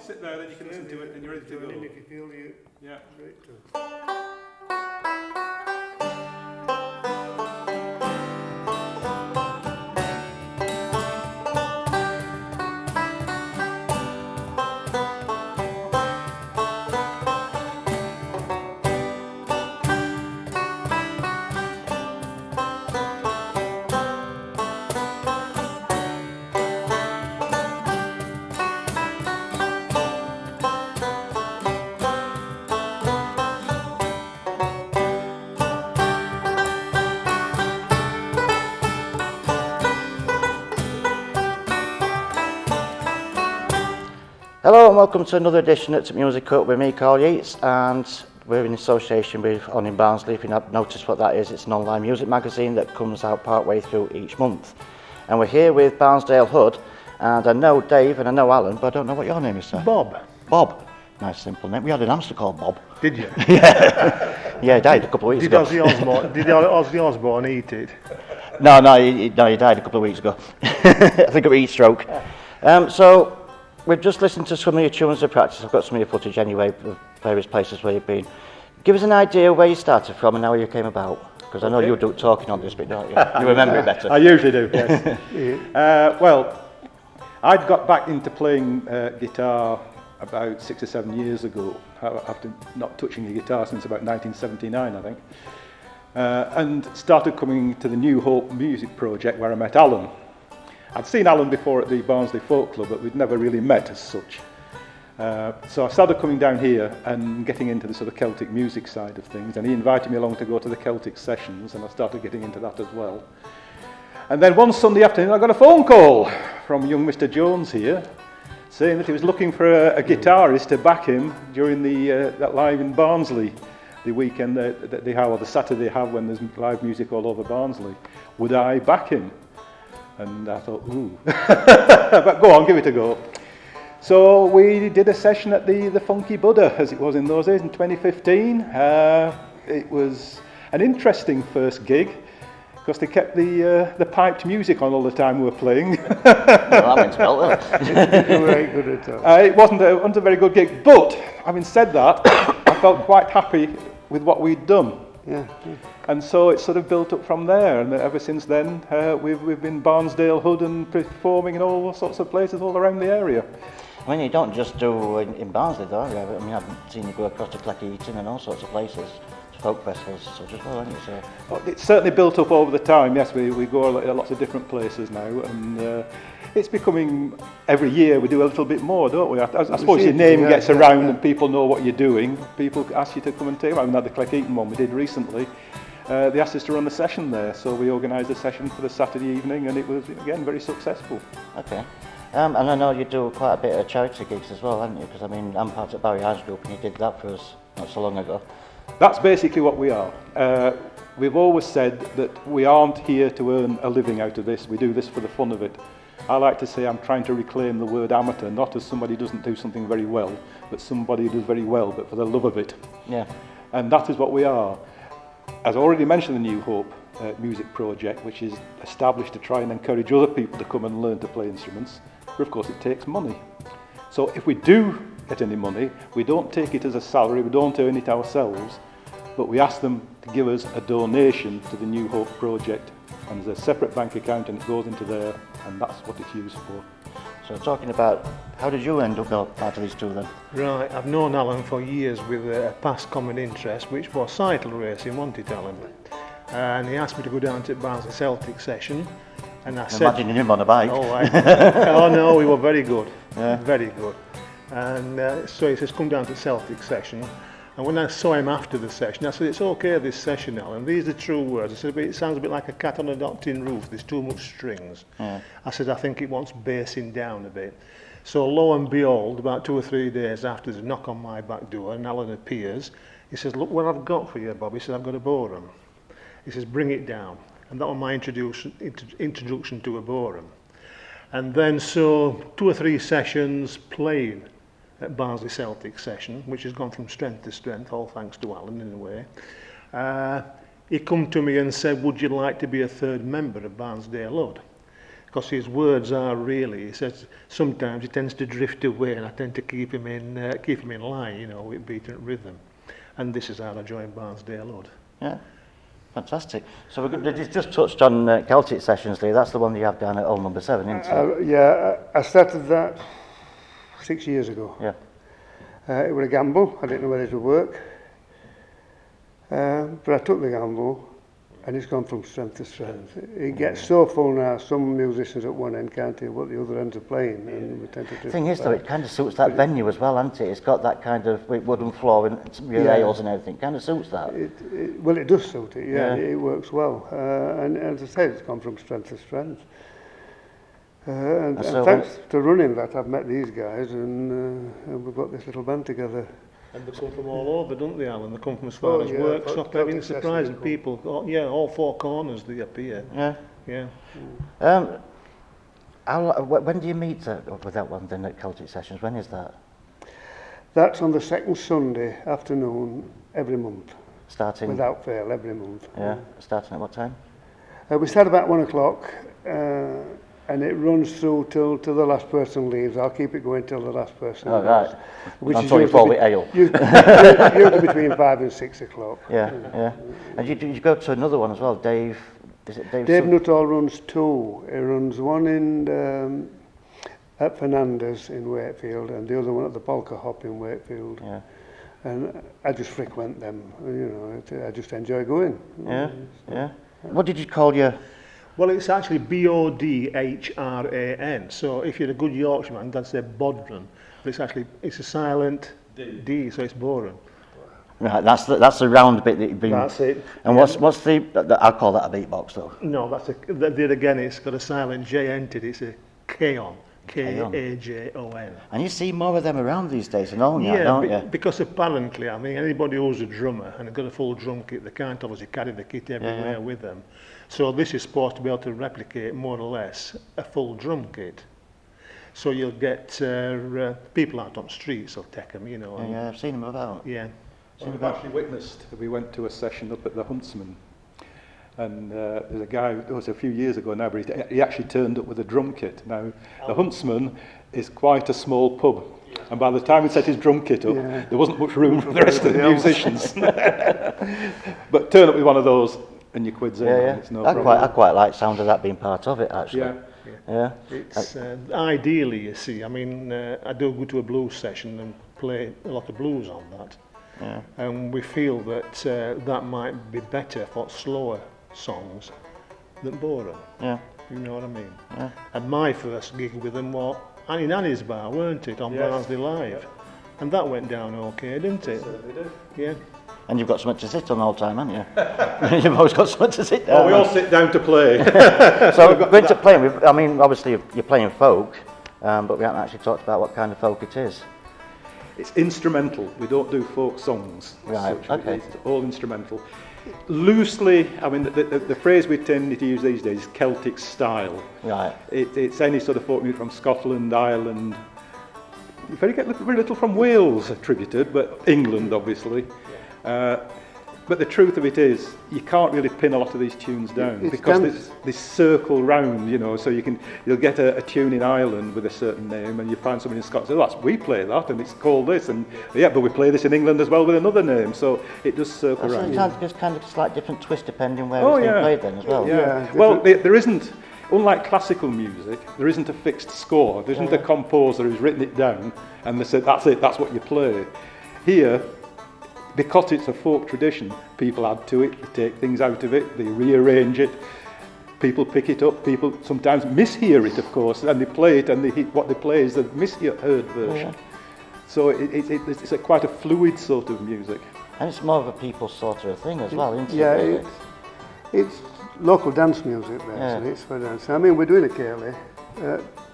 sit there, then you can listen to it, and you're ready to go. If you feel you, Yeah. ready to. Hello and welcome to another edition at Music Up with me, Carl Yeats, and we're in association with On in Barnsley. If you've not noticed what that is, it's an online music magazine that comes out part way through each month. And we're here with Barnsdale Hood, and I know Dave and I know Alan, but I don't know what your name is, sir. Bob. Bob. Nice simple name. We had an hamster called Bob. Did you? Yeah, he died a couple of weeks ago. Did Ozzy Osbourne eat it? No, he died a couple of weeks ago. I think of heat stroke. So we've just listened to some of your tunes of practice. I've got some of your footage anyway of various places where you've been. Give us an idea where you started from and how you came about. Because I know you do talking on this bit, don't you? You remember it better. I usually do, yes. Well, I'd got back into playing guitar about 6 or 7 years ago, after not touching the guitar since about 1979, I think. And started coming to the New Hope music project where I met Alan. I'd seen Alan before at the Barnsley Folk Club, but we'd never really met as such. So I started coming down here and getting into the sort of Celtic music side of things, and he invited me along to go to the Celtic sessions, and I started getting into that as well. And then one Sunday afternoon I got a phone call from young Mr. Jones here, saying that he was looking for a guitarist to back him during that live in Barnsley, the weekend that they have, or the Saturday they have when there's live music all over Barnsley. Would I back him? And I thought, ooh, but go on, give it a go. So we did a session at the Funky Buddha, as it was in those days, in 2015. It was an interesting first gig, because they kept the piped music on all the time we were playing. Well, that went well, didn't it? You were very good at that. It wasn't a very good gig, but having said that, I felt quite happy with what we'd done. Yeah. And so it sort of built up from there, and ever since then we've been Barnsdale Hood and performing in all sorts of places all around the area. I mean, you don't just do in Barnsley, though, have you? I mean, I've seen you go across to Cleckheaton and all sorts of places, folk festivals and such as well, haven't you? So It's certainly built up over the time, yes, we go lots of different places now, and it's becoming, every year we do a little bit more, don't we? I suppose your name gets around and people know what you're doing, people ask you to come and take, I mean, at the Cleckheaton one we did recently, they asked us to run the session there, so we organised a session for the Saturday evening, and it was, again, very successful. okay. And I know you do quite a bit of charity gigs as well, haven't you? Because I mean, I'm part of Barry High's group, and you did that for us not so long ago. That's basically what we are. We've always said that we aren't here to earn a living out of this, we do this for the fun of it. I like to say I'm trying to reclaim the word amateur, not as somebody who doesn't do something very well, but somebody who does very well, but for the love of it. Yeah. And that is what we are. As I already mentioned, the New Hope music project, which is established to try and encourage other people to come and learn to play instruments, but of course it takes money. So if we do get any money, we don't take it as a salary, we don't earn it ourselves, but we ask them to give us a donation to the New Hope project, and there's a separate bank account and it goes into there, and that's what it's used for. So talking about, how did you end up part of these two then? Right, I've known Alan for years with a past common interest, which was cycle racing, wasn't it, Alan? And he asked me to go down to Barnsley Celtic session, and I said... Imagining him on a bike. Oh, oh no, we were very good, Yeah. very good. And so he says, come down to Celtic session. And when I saw him after the session, I said, it's okay, this session, Alan. These are true words. I said, but it sounds a bit like a cat on a tin roof. There's too much strings. Yeah. I said, I think it wants bassing down a bit. So lo and behold, about 2 or 3 days after, there's a knock on my back door, and Alan appears. He says, look what I've got for you, Bob. He said, I've got a Borum. He says, bring it down. And that was my introduction to a Borum. And then so 2 or 3 sessions playing at Barnsley Celtic session, which has gone from strength to strength, all thanks to Alan in a way. He come to me and said, would you like to be a third member of Barnsdale Hood? because his words are really, he says, sometimes he tends to drift away and I tend to keep him in line, you know, with beat and rhythm. And this is how I joined Barnsdale Odd. Yeah, fantastic. So you just touched on Celtic sessions, Lee. That's the one that you have down at Old Number 7, isn't it? Yeah, I started that 6 years ago. Yeah. It was a gamble. I didn't know whether it would work. But I took the gamble, and it's gone from strength to strength. It gets so full now, some musicians at one end can't hear what the other ends are playing, and we tend to The thing is, though, it kind of suits that venue as well, hasn't it? It's got that kind of wooden floor and your rails and everything. Kind of suits that. Well, it does suit it, yeah. It works well. And as I said, it's gone from strength to strength. And So thanks to running that, I've met these guys, and we've got this little band together. And they come from all over, don't they, Alan? They come from as far as workshop, everything, surprising people. All four corners they appear. Yeah. Yeah. When do you meet with that one then at Celtic Sessions? When is that? That's on the second Sunday afternoon every month. Starting? Without fail, every month. Yeah. Starting at what time? We start about 1 o'clock, and it runs through till the last person leaves. I'll keep it going till the last person leaves. Right. Which Until you fall with ale. Usually between 5 and 6 o'clock. Yeah. And you go to another one as well, Dave. Is it Dave? Dave Nuttall runs two. He runs one at Fernandez in Wakefield, and the other one at the Polka Hop in Wakefield. Yeah. And I just frequent them. I just enjoy going. Yeah. What did you call your? Well, it's actually Bodhran. So if you're a good Yorkshireman, that's a Bodhran. But it's a silent D, so it's Boran. Right, that's the round bit that you've been. That's it. And what's the? I'll call that a beatbox though. No, there again, it's got a silent J entered. It's a K-on. K-A-J-O-N. And you see more of them around these days and all that, don't you? Because apparently, I mean, anybody who's a drummer and got a full drum kit, they can't obviously carry the kit everywhere with them. So this is supposed to be able to replicate more or less a full drum kit. So you'll get people out on streets will take them, you know. Yeah, I've seen them about. Yeah. I've actually witnessed, we went to a session up at the Huntsman, and there's a guy, it was a few years ago now, but he actually turned up with a drum kit. Now, the Huntsman is quite a small pub, and by the time he set his drum kit up, there wasn't much room for the rest of the musicians. But turn up with one of those, and your quid's in. It's no problem. I quite like the sound of that being part of it, actually. Yeah. It's ideally, you see, I mean, I do go to a blues session and play a lot of blues on that. Yeah. And we feel that that might be better for slower songs than Boran. Yeah. You know what I mean? Yeah. And my first gig with them was in Annie's bar, weren't it, on Barnsdale Live? And that went down okay, didn't it? Certainly did. Yeah. And you've got something to sit on all the time, haven't you? You've always got something to sit down. Oh, we all sit down to play. So going to playing, I mean, obviously you're playing folk, but we haven't actually talked about what kind of folk it is. It's instrumental. We don't do folk songs. Right, okay. It's all instrumental. Loosely, I mean, the phrase we tend to use these days is Celtic style. Right. It's any sort of folk music from Scotland, Ireland. You get very little from Wales attributed, but England, obviously. But the truth of it is, you can't really pin a lot of these tunes down because there's this circle round, you know. So you'll get a tune in Ireland with a certain name, and you find someone in Scotland says, we play that, and it's called this, and but we play this in England as well with another name. So it does circle round. Sometimes it's kind of a slight different twist depending where it's being played then as well. Well, there isn't. Unlike classical music, there isn't a fixed score. There isn't a composer who's written it down and they said, that's it, that's what you play. Here, because it's a folk tradition, people add to it, they take things out of it, they rearrange it, people pick it up, people sometimes mishear it, of course, and they play it, and what they play is the misheard version. So it's quite a fluid sort of music. And it's more of a people sort of thing as well, isn't it? Yeah, it's local dance music, basically. It's for dance. I mean, we're doing a Cayley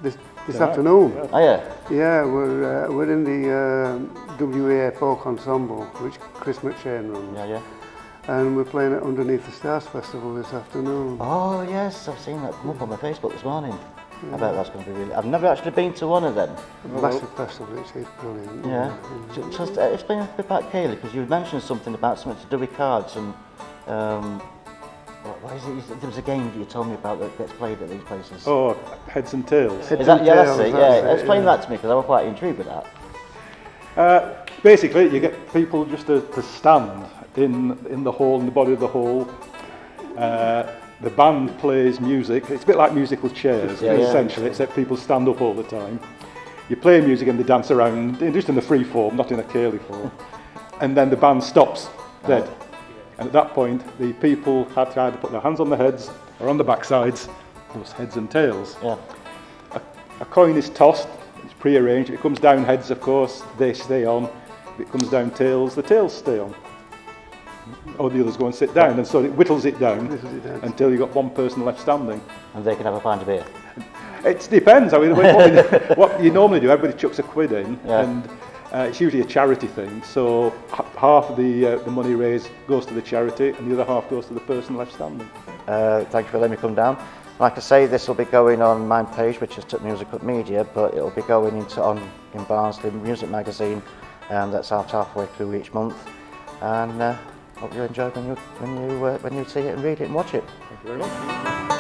this afternoon. Oh yeah. Yeah, we're in the WA Folk Ensemble, which Chris McShane runs. Yeah. And we're playing it underneath the Stars Festival this afternoon. Oh yes, I've seen that come up on my Facebook this morning. I bet that's going to be really. I've never actually been to one of them. Massive festival, it's brilliant. Yeah. Just explain a bit about Cayley, because you mentioned something to do with cards and. What is it? There was a game that you told me about that gets played at these places. Oh, heads and tails. Is that, yeah, that's it, Tails, yeah. that's it, Explain yeah. that to me, because I was quite intrigued with that. Basically, you get people just to stand in the hall, in the body of the hall. The band plays music. It's a bit like musical chairs, Yeah, yeah. essentially, except people stand up all the time. You play music and they dance around, just in the free form, not in a curly form. And then the band stops dead. And at that point, the people had to either put their hands on their heads or on the backsides, those heads and tails. Yeah. A coin is tossed, it's pre-arranged. If it comes down heads, of course, they stay on. If it comes down tails, the tails stay on. Or the others go and sit down, and so it whittles it down until you've got one person left standing. And they can have a pint of beer. It depends. I mean, what you normally do, everybody chucks a quid in, Yeah. and it's usually a charity thing. So half of the money raised goes to the charity, and the other half goes to the person left standing. Thank you for letting me come down. Like I say, this will be going on my page, which is Tuck Music Up Media, but it will be going in Barnsdale Music Magazine, and that's out halfway through each month. And hope you enjoy when you see it and read it and watch it. Thank you very much.